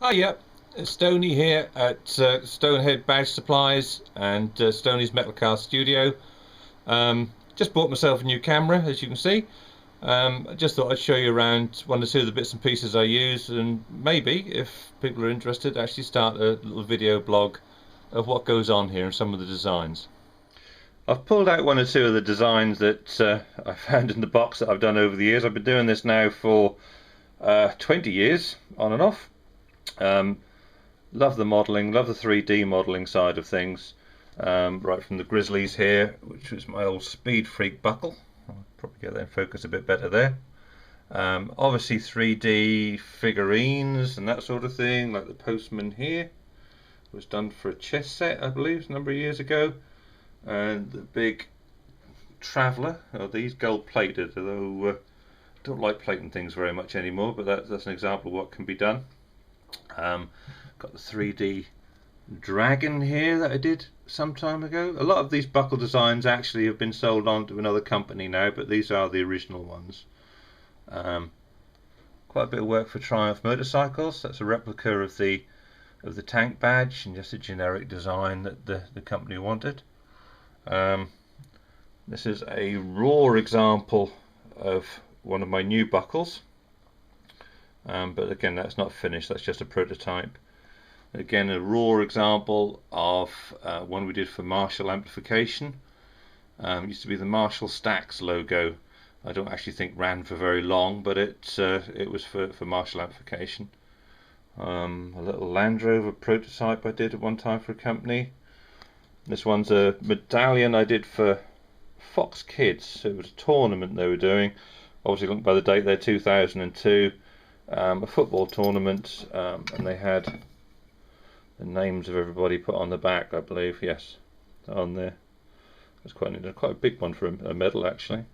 Hi, yeah, it's Stoney here at Stonehead Badge Supplies and Stoney's Metal Cast Studio. Just bought myself a new camera, as you can see. I just thought I'd show you around one or two of the bits and pieces I use, and maybe, if people are interested, actually start a little video blog of what goes on here and some of the designs. I've pulled out one or two of the designs that I found in the box that I've done over the years. I've been doing this now for 20 years, on and off. Um, Love the modelling, love the 3D modelling side of things. Right from the Grizzlies here, which was my old Speed Freak buckle. I'll probably get that in focus a bit better there. Obviously 3D figurines and that sort of thing, like the Postman here. Was done for a chess set, I believe, a number of years ago. And the big Traveller, these gold plated, although I don't like plating things very much anymore, but that's an example of what can be done. Got the 3D dragon here that I did some time ago. A lot of these buckle designs actually have been sold on to another company now, but these are the original ones. Quite a bit of work for Triumph motorcycles. That's a replica of the tank badge and just a generic design that the company wanted. This is a raw example of one of my new buckles, but again, that's not finished, that's just a prototype. Again, a raw example of one we did for Marshall amplification. It used to be the Marshall Stacks logo. I don't actually think ran for very long, but it was for Marshall amplification. A little Land Rover prototype I did at one time for a company. This one's a medallion I did for Fox Kids. It was a tournament they were doing. Obviously, look by the date there, 2002. A football tournament, and they had the names of everybody put on the back, I believe. Yes, on there. It's quite a big one for a medal, actually.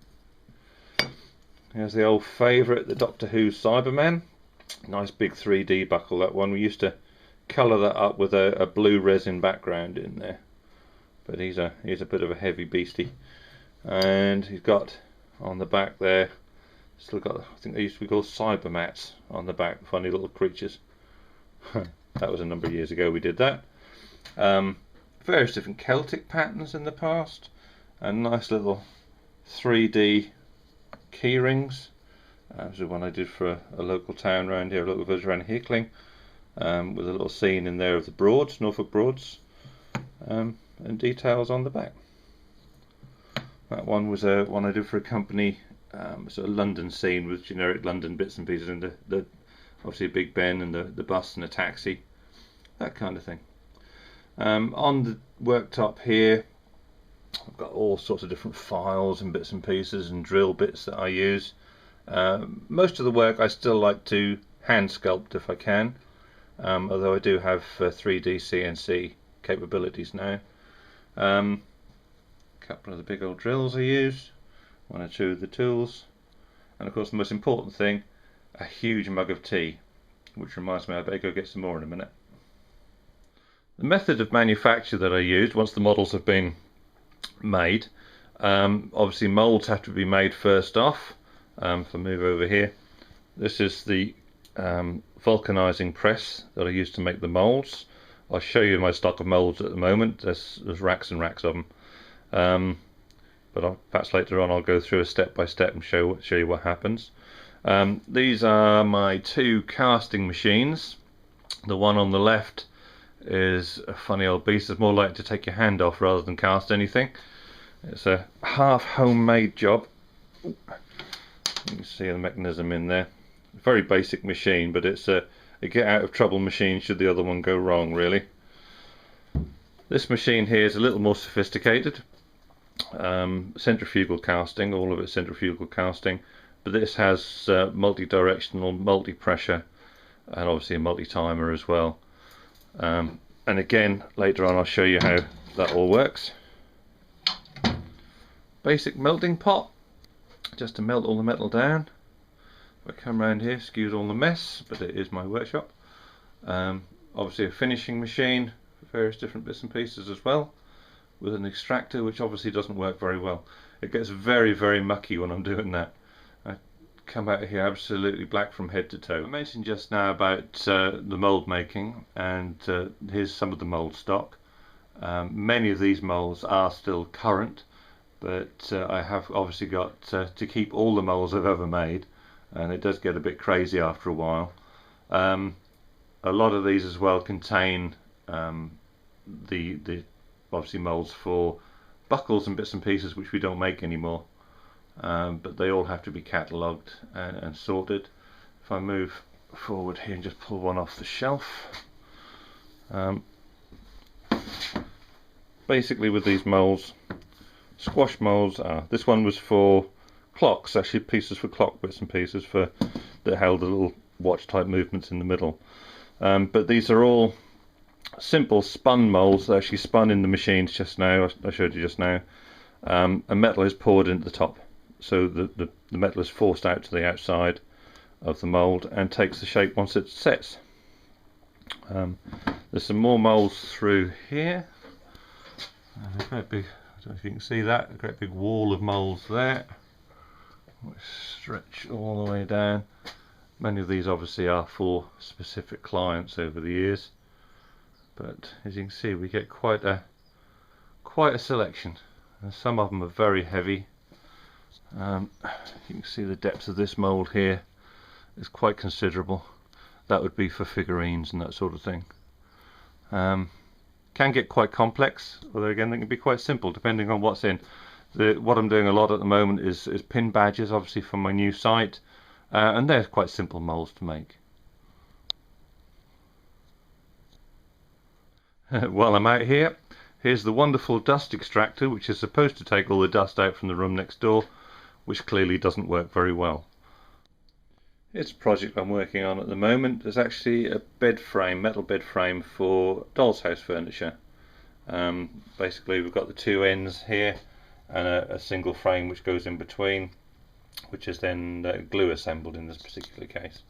Here's the old favourite, the Doctor Who Cyberman. Nice big 3D buckle, that one. We used to colour that up with a blue resin background in there. But he's a bit of a heavy beastie. And he's got on the back there, still got, I think they used to be called cybermats on the back, funny little creatures. That was a number of years ago we did that. Various different Celtic patterns in the past, and nice little 3D key rings. This is one I did for a local town around here, a local village around Hickling, with a little scene in there of the Broads, Norfolk Broads, and details on the back. That one was one I did for a company, sort of London scene with generic London bits and pieces, and the obviously Big Ben and the bus and a taxi, that kind of thing. On the worktop here, I've got all sorts of different files and bits and pieces and drill bits that I use. Most of the work I still like to hand sculpt if I can, although I do have 3D CNC capabilities now. A couple of the big old drills I use, one or two of the tools, and of course the most important thing, a huge mug of tea, which reminds me I better go get some more in a minute. The method of manufacture that I used once the models have been made, obviously moulds have to be made first off. If I move over here, this is the vulcanizing press that I use to make the moulds. I'll show you my stock of moulds at the moment. There's racks and racks of them, but perhaps later on I'll go through a step by step and show you what happens. These are my two casting machines. The one on the left is a funny old beast. It's more likely to take your hand off rather than cast anything. It's a half homemade job. You can see the mechanism in there. Very basic machine, but it's a get out of trouble machine should the other one go wrong, really. This machine here is a little more sophisticated. Centrifugal casting, all of it centrifugal casting, but this has multi-directional, multi-pressure, and obviously a multi-timer as well. And again, later on I'll show you how that all works. Basic melting pot, just to melt all the metal down. If I come around here, excuse all the mess, but it is my workshop. Obviously a finishing machine for various different bits and pieces as well, with an extractor which obviously doesn't work very well. It gets very mucky when I'm doing that. I come out here absolutely black from head to toe. I mentioned just now about the mould making, and here's some of the mould stock. Many of these moulds are still current, but I have obviously got to keep all the moulds I've ever made, and it does get a bit crazy after a while. A lot of these as well contain the obviously moulds for buckles and bits and pieces which we don't make anymore, but they all have to be catalogued and sorted. If I move forward here and just pull one off the shelf, basically with these moulds, squash moulds, this one was for clocks, actually pieces for clock bits and pieces for that held the little watch type movements in the middle. But these are all simple spun moulds. They're actually spun in the machines just now. I showed you just now. And metal is poured into the top, so the metal is forced out to the outside of the mould and takes the shape once it sets. There's some more moulds through here. And a great big, I don't know if you can see that, a great big wall of moulds there, which stretch all the way down. Many of these obviously are for specific clients over the years, but as you can see, we get quite a selection, and some of them are very heavy. You can see the depth of this mould here is quite considerable. That would be for figurines and that sort of thing. Can get quite complex, although again they can be quite simple depending on what's in. What I'm doing a lot at the moment is pin badges, obviously for my new site. And they're quite simple moulds to make. While I'm out here, here's the wonderful dust extractor, which is supposed to take all the dust out from the room next door, which clearly doesn't work very well. It's a project I'm working on at the moment. There's actually a bed frame, metal bed frame for doll's house furniture. Basically we've got the two ends here and a single frame which goes in between, which is then glue assembled in this particular case.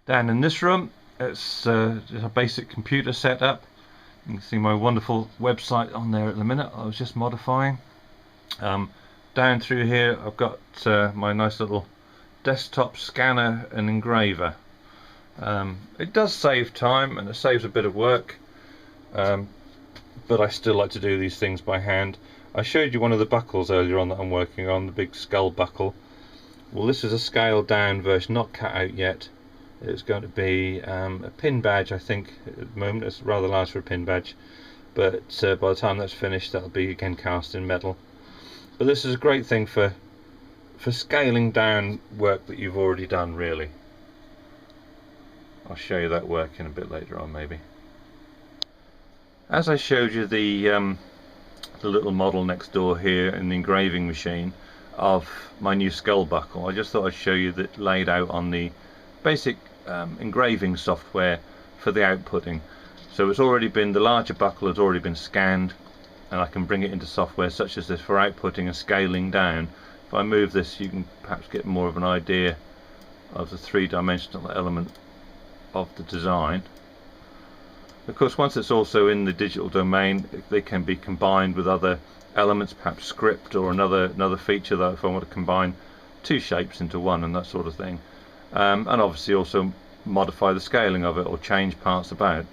Down in this room, it's just a basic computer setup. You can see my wonderful website on there at the minute. I was just modifying. Down through here I've got my nice little desktop scanner and engraver. It does save time and it saves a bit of work, but I still like to do these things by hand. I showed you one of the buckles earlier on that I'm working on, the big skull buckle. Well, this is a scaled down version, not cut out yet. It's going to be a pin badge, I think. At the moment it's rather large for a pin badge, but by the time that's finished that'll be again cast in metal. But this is a great thing for scaling down work that you've already done, really. I'll show you that work in a bit later on maybe. As I showed you the little model next door here in the engraving machine of my new skull buckle, I just thought I'd show you that laid out on the basic engraving software for the outputting. So it's already been, the larger buckle has already been scanned, and I can bring it into software such as this for outputting and scaling down. If I move this, you can perhaps get more of an idea of the three-dimensional element of the design. Of course, once it's also in the digital domain, they can be combined with other elements, perhaps script or another feature, that if I want to combine two shapes into one and that sort of thing. And obviously also modify the scaling of it or change parts about.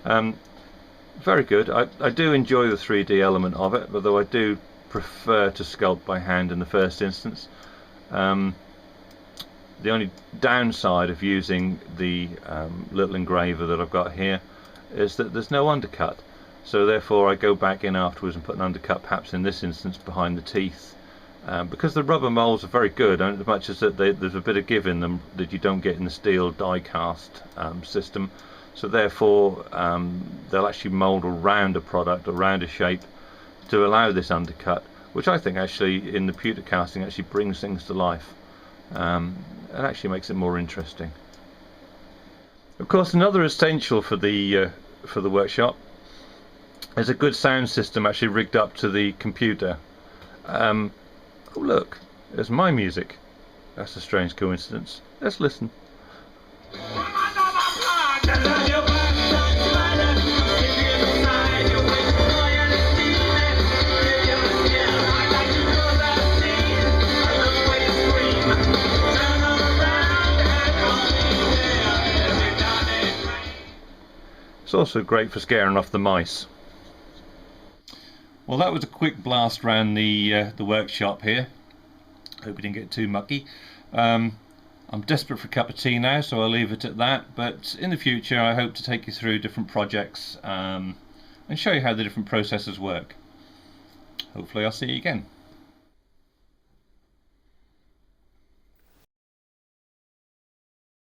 Very good. I do enjoy the 3D element of it, although I do prefer to sculpt by hand in the first instance. The only downside of using the little engraver that I've got here is that there's no undercut, so therefore I go back in afterwards and put an undercut, perhaps in this instance behind the teeth, because the rubber moulds are very good, and as much as that there's a bit of give in them that you don't get in the steel die cast system, so therefore they'll actually mould around a product, around a shape, to allow this undercut, which I think actually in the pewter casting actually brings things to life. It actually makes it more interesting. Of course, another essential for the workshop is a good sound system actually rigged up to the computer. Oh look, there's my music. That's a strange coincidence. Let's listen. It's also great for scaring off the mice. Well, that was a quick blast around the workshop here. Hope we didn't get too mucky. I'm desperate for a cup of tea now, so I'll leave it at that. But in the future, I hope to take you through different projects and show you how the different processes work. Hopefully I'll see you again.